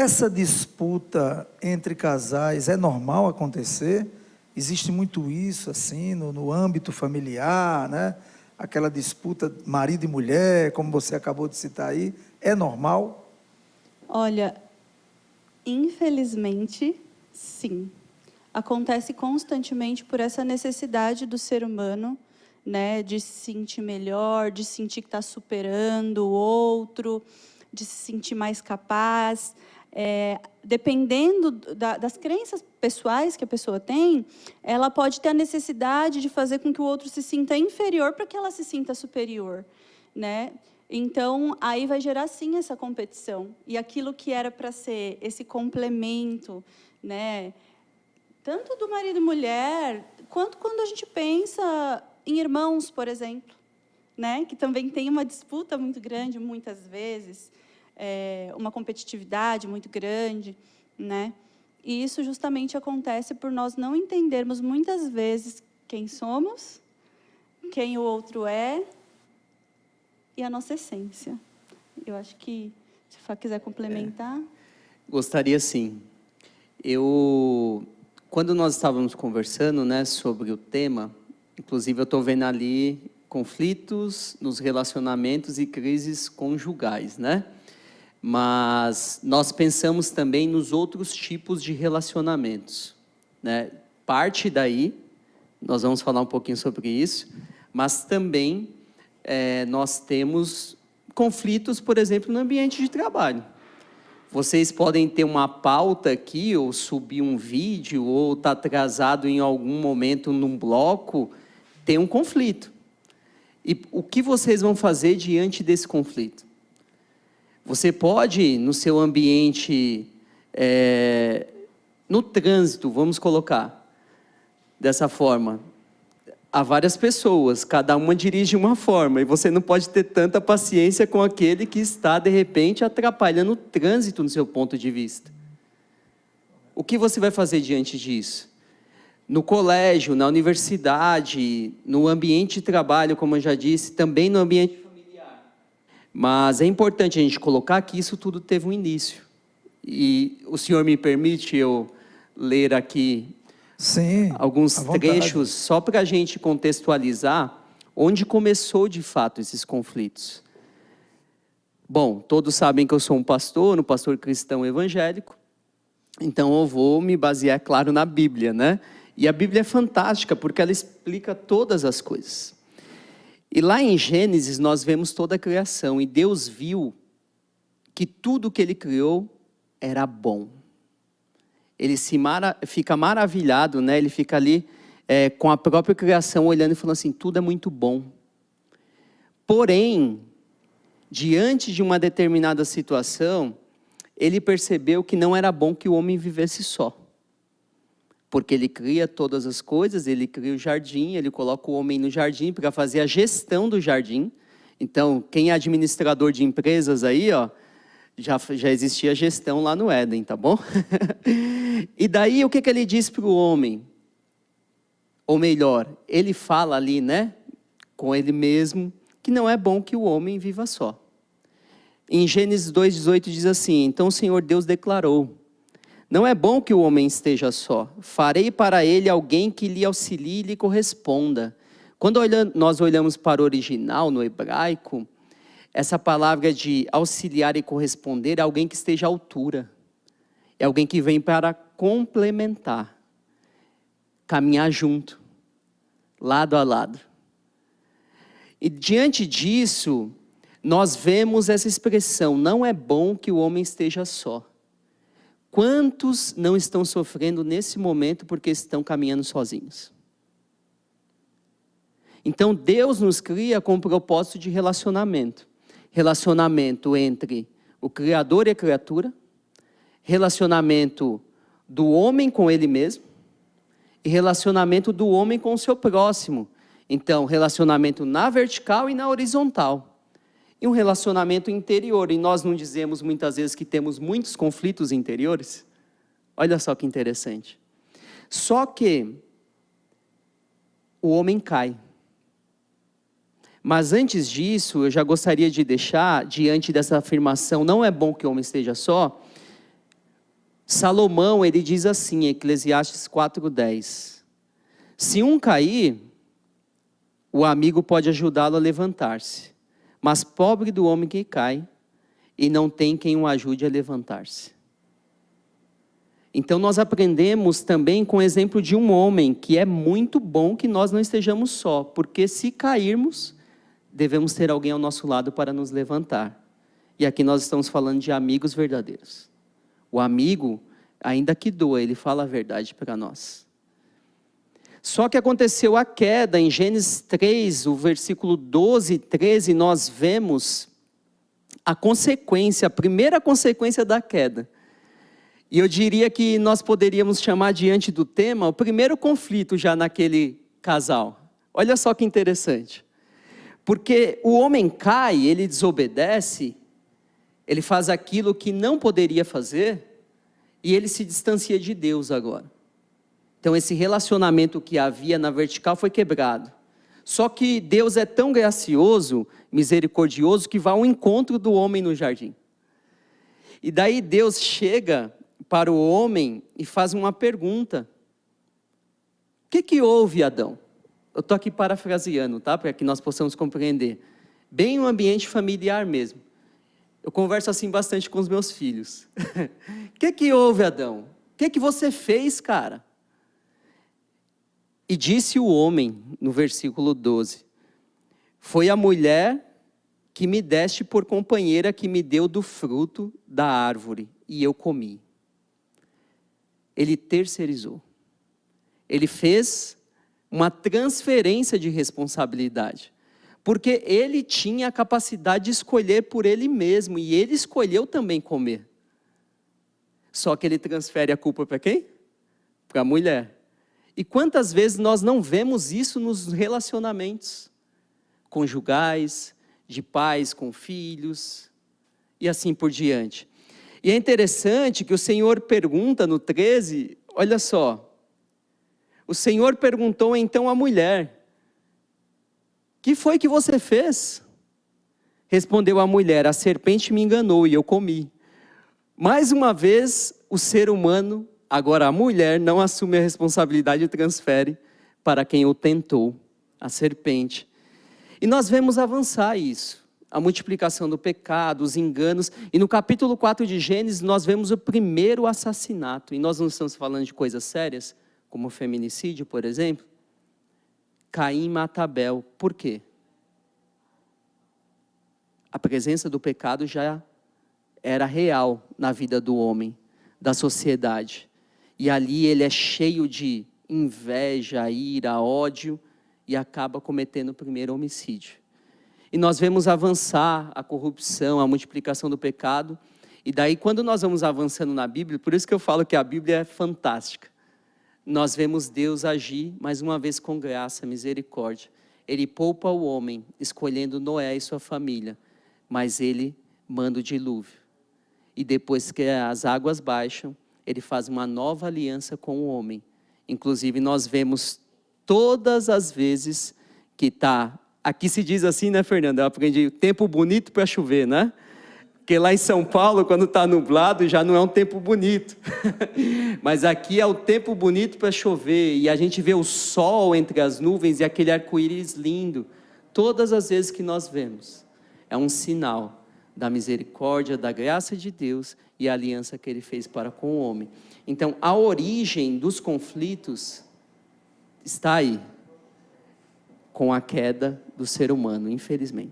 essa disputa entre casais é normal acontecer? Existe muito isso, assim, no âmbito familiar, né? Aquela disputa marido e mulher, como você acabou de citar aí, é normal? Olha, infelizmente, sim. Acontece constantemente por essa necessidade do ser humano, né, de se sentir melhor, de sentir que está superando o outro, de se sentir mais capaz. Dependendo das crenças pessoais que a pessoa tem, ela pode ter a necessidade de fazer com que o outro se sinta inferior para que ela se sinta superior, né? Então, aí vai gerar, sim, essa competição. E aquilo que era para ser esse complemento, né, tanto do marido e mulher, quanto quando a gente pensa em irmãos, por exemplo, né, que também tem uma disputa muito grande, muitas vezes, uma competitividade muito grande, né? E isso justamente acontece por nós não entendermos, muitas vezes, quem somos, quem o outro é, e a nossa essência. Eu acho que, se o Fá quiser complementar... Gostaria sim. Quando nós estávamos conversando, né, sobre o tema, inclusive eu estou vendo ali conflitos nos relacionamentos e crises conjugais, né? Mas nós pensamos também nos outros tipos de relacionamentos, né? Parte daí, nós vamos falar um pouquinho sobre isso, mas também nós temos conflitos, por exemplo, no ambiente de trabalho. Vocês podem ter uma pauta aqui, ou subir um vídeo, ou estar atrasado em algum momento num bloco, tem um conflito. E o que vocês vão fazer diante desse conflito? Você pode, no seu ambiente, no trânsito, vamos colocar dessa forma, há várias pessoas, cada uma dirige uma forma, e você não pode ter tanta paciência com aquele que está, de repente, atrapalhando o trânsito no seu ponto de vista. O que você vai fazer diante disso? No colégio, na universidade, no ambiente de trabalho, como eu já disse, também no ambiente familiar. Mas é importante a gente colocar que isso tudo teve um início. E o senhor me permite eu ler aqui alguns trechos, só para a gente contextualizar onde começou de fato esses conflitos. Bom, todos sabem que eu sou um pastor cristão evangélico, então eu vou me basear, claro, na Bíblia, né? E a Bíblia é fantástica, porque ela explica todas as coisas. E lá em Gênesis nós vemos toda a criação, e Deus viu que tudo que Ele criou era bom. Ele fica maravilhado, né? Ele fica ali com a própria criação, olhando e falando assim, tudo é muito bom. Porém, diante de uma determinada situação, ele percebeu que não era bom que o homem vivesse só. Porque ele cria todas as coisas, ele cria o jardim, ele coloca o homem no jardim para fazer a gestão do jardim. Então, quem é administrador de empresas aí, ó, já existia gestão lá no Éden, tá bom? E daí, o que ele diz para o homem? Ou melhor, ele fala ali, né, com ele mesmo, que não é bom que o homem viva só. Em Gênesis 2,18 diz assim, então o Senhor Deus declarou, não é bom que o homem esteja só, farei para ele alguém que lhe auxilie e lhe corresponda. Quando nós olhamos para o original, no hebraico, essa palavra de auxiliar e corresponder é alguém que esteja à altura. É alguém que vem para complementar, caminhar junto, lado a lado. E diante disso, nós vemos essa expressão, não é bom que o homem esteja só. Quantos não estão sofrendo nesse momento porque estão caminhando sozinhos? Então Deus nos cria com o propósito de relacionamento. Relacionamento entre o Criador e a criatura, relacionamento do homem com ele mesmo, e relacionamento do homem com o seu próximo. Então, relacionamento na vertical e na horizontal. E um relacionamento interior, e nós não dizemos muitas vezes que temos muitos conflitos interiores? Olha só que interessante. Só que o homem cai. Mas antes disso, eu já gostaria de deixar, diante dessa afirmação, não é bom que o homem esteja só, Salomão, ele diz assim, em Eclesiastes 4:10, se um cair, o amigo pode ajudá-lo a levantar-se, mas pobre do homem que cai, e não tem quem o ajude a levantar-se. Então nós aprendemos também com o exemplo de um homem, que é muito bom que nós não estejamos só, porque se cairmos, devemos ter alguém ao nosso lado para nos levantar. E aqui nós estamos falando de amigos verdadeiros. O amigo, ainda que doa, ele fala a verdade para nós. Só que aconteceu a queda, em Gênesis 3, o versículo 12 e 13, nós vemos a consequência, a primeira consequência da queda. E eu diria que nós poderíamos chamar, diante do tema, o primeiro conflito já naquele casal. Olha só que interessante. Porque o homem cai, ele desobedece, ele faz aquilo que não poderia fazer, e ele se distancia de Deus agora. Então esse relacionamento que havia na vertical foi quebrado. Só que Deus é tão gracioso, misericordioso, que vai ao encontro do homem no jardim. E daí Deus chega para o homem e faz uma pergunta. O que houve, Adão? Eu estou aqui parafraseando, tá? Para que nós possamos compreender. Bem um ambiente familiar mesmo. Eu converso assim bastante com os meus filhos. O que houve, Adão? O que você fez, cara? E disse o homem, no versículo 12, foi a mulher que me deste por companheira, que me deu do fruto da árvore, e eu comi. Ele terceirizou. Ele fez uma transferência de responsabilidade. Porque ele tinha a capacidade de escolher por ele mesmo, e ele escolheu também comer. Só que ele transfere a culpa para quem? Para a mulher. E quantas vezes nós não vemos isso nos relacionamentos conjugais, de pais com filhos, e assim por diante. E é interessante que o Senhor pergunta no 13, olha só, o Senhor perguntou então à mulher, que foi que você fez? Respondeu a mulher, a serpente me enganou e eu comi. Mais uma vez, o ser humano, agora a mulher, não assume a responsabilidade e transfere para quem o tentou, a serpente. E nós vemos avançar isso, a multiplicação do pecado, os enganos. E no capítulo 4 de Gênesis, nós vemos o primeiro assassinato. E nós não estamos falando de coisas sérias, como o feminicídio, por exemplo. Caim mata Abel. Por quê? A presença do pecado já era real na vida do homem, da sociedade. E ali ele é cheio de inveja, ira, ódio, e acaba cometendo o primeiro homicídio. E nós vemos avançar a corrupção, a multiplicação do pecado. E daí, quando nós vamos avançando na Bíblia, por isso que eu falo que a Bíblia é fantástica. Nós vemos Deus agir, mais uma vez com graça, misericórdia. Ele poupa o homem, escolhendo Noé e sua família, mas ele manda o dilúvio. E depois que as águas baixam, ele faz uma nova aliança com o homem. Inclusive nós vemos todas as vezes que está, aqui se diz assim, né, Fernanda? Eu aprendi, tempo bonito para chover, né? Porque lá em São Paulo, quando está nublado, já não é um tempo bonito. Mas aqui é o tempo bonito para chover. E a gente vê o sol entre as nuvens e aquele arco-íris lindo. Todas as vezes que nós vemos, é um sinal da misericórdia, da graça de Deus e a aliança que Ele fez para com o homem. Então, a origem dos conflitos está aí, com a queda do ser humano, infelizmente.